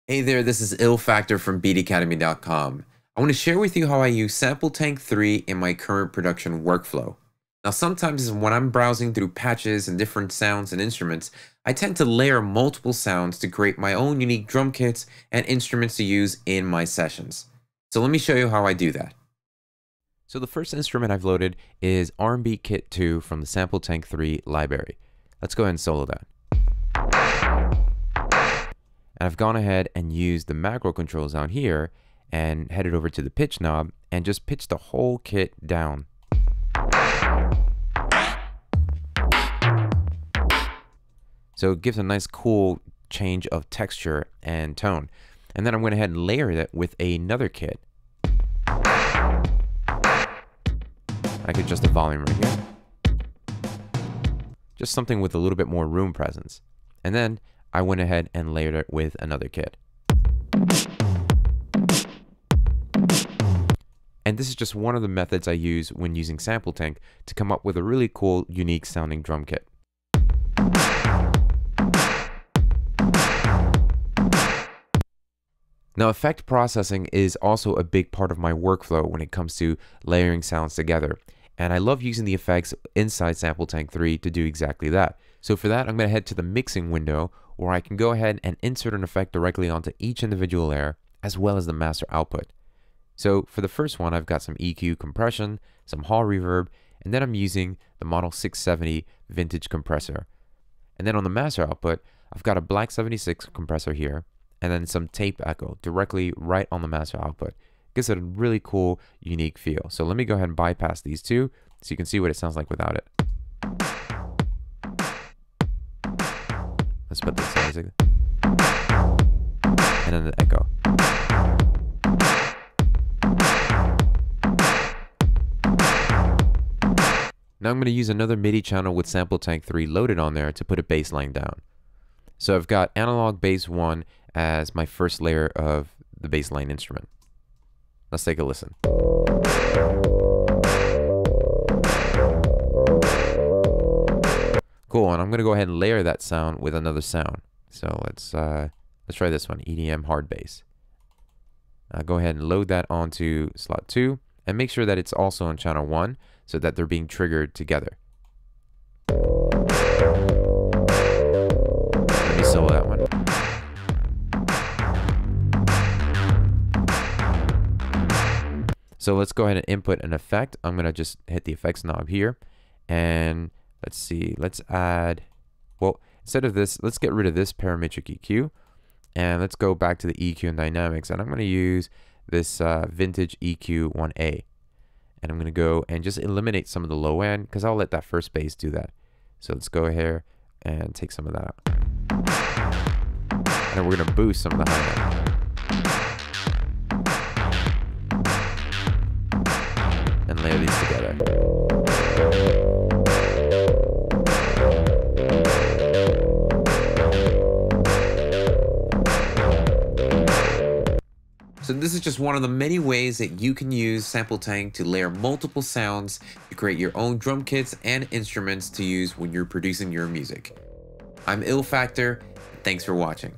Hey there, this is Ill Factor from beatacademy.com. I want to share with you how I use SampleTank 3 in my current production workflow. Now, sometimes when I'm browsing through patches and different sounds and instruments, I tend to layer multiple sounds to create my own unique drum kits and instruments to use in my sessions. So let me show you how I do that. So the first instrument I've loaded is R&B Kit 2 from the SampleTank 3 library. Let's go ahead and solo that. And I've gone ahead and used the macro controls down here and headed over to the pitch knob and just pitched the whole kit down. So it gives a nice cool change of texture and tone. And then I'm going ahead and layer it with another kit. I could adjust the volume right here. Just something with a little bit more room presence. And then I went ahead and layered it with another kit. And this is just one of the methods I use when using SampleTank to come up with a really cool, unique sounding drum kit. Now, effect processing is also a big part of my workflow when it comes to layering sounds together. And I love using the effects inside SampleTank 3 to do exactly that. So for that, I'm going to head to the mixing window where I can go ahead and insert an effect directly onto each individual layer as well as the master output. So for the first one, I've got some EQ compression, some hall reverb, and then I'm using the Model 670 vintage compressor. And then on the master output, I've got a Black 76 compressor here, and then some tape echo directly right on the master output. Gives it a really cool, unique feel. So let me go ahead and bypass these two so you can see what it sounds like without it. Let's put this music. And then the echo. Now I'm going to use another MIDI channel with SampleTank 3 loaded on there to put a bass line down. So I've got analog bass 1 as my first layer of the bass line instrument. Let's take a listen. Cool, and I'm going to go ahead and layer that sound with another sound. So let's try this one, EDM hard bass. Go ahead and load that onto slot 2 and make sure that it's also on channel 1 so that they're being triggered together. Let me solo that one. So let's go ahead and input an effect. I'm going to just hit the effects knob here and let's see, let's add, well, instead of this, let's get rid of this parametric EQ and let's go back to the EQ and dynamics, and I'm going to use this vintage EQ 1A, and I'm going to go and just eliminate some of the low end because I'll let that first bass do that. So let's go here and take some of that out. And then we're going to boost some of the high end. And layer these together. So this is just one of the many ways that you can use SampleTank to layer multiple sounds to create your own drum kits and instruments to use when you're producing your music. I'm Ill Factor, and thanks for watching.